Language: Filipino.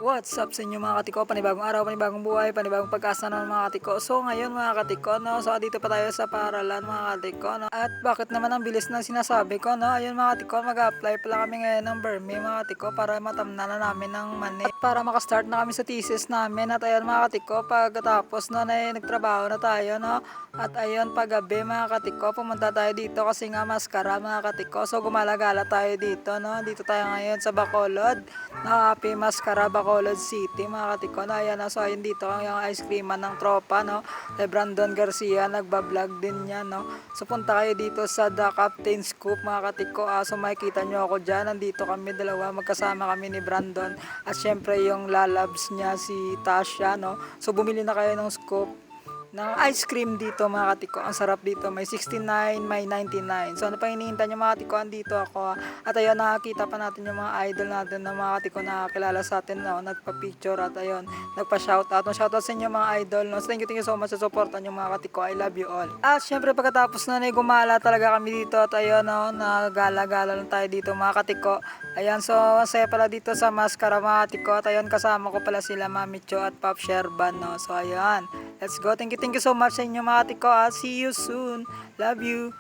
What's up sa inyo mga katiko? Panibagong araw, panibagong buhay, panibagong pag-asa naman mga katiko. So ngayon mga katiko, no? So dito pa tayo sa paaralan mga katiko, no? At bakit naman ang bilis ng sinasabi ko, no? Ayun mga katiko, mag-apply pala kami ngayon ng Berme mga katiko para matamna na namin ng mani. At para makastart na kami sa thesis namin. At ayun mga katiko, pagkatapos no, ay nagtrabaho na tayo, no? At ayun, paggabi mga katiko, pumunta tayo dito kasi nga maskara mga katiko. So gumala-gala tayo dito, no? Dito tayo ngayon sa Bacolod, na Happy Maskara Bacolod City mga katiko. No? Ayan, no? So ayun dito yung ice creaman ng tropa, no? Kay Brandon Garcia, nagbablog din yan, no? So punta kayo dito sa The Captain Scoop mga katiko. So makikita nyo ako dyan, nandito kami dalawa, magkasama kami ni Brandon. At syempre yung lalabs niya si Tasha, no? So bumili na kayo ng scoop ng ice cream dito mga katiko. Ang sarap dito, may 69, may 99. So ano pa hinihintay nyo mga katiko, andito ako. At ayun, nakakita pa natin yung mga idol natin na mga katiko na kilala sa atin, no? Nagpa-picture at ayun, nagpa-shoutout. No? Shoutout sa inyo mga idol, no? So thank you so much sa supportan nyo mga katiko. I love you all. At syempre pagkatapos na gumala talaga kami dito at ayun, no? Nagala-gala lang tayo dito mga katiko. Ayan, so masaya pala dito sa Maskara mga katiko. At ayun, kasama ko pala sila Mami Cho at Pop Sherban, no? So ayun, let's go. Thank you so much sa inyo mga tiko. I'll see you soon. Love you.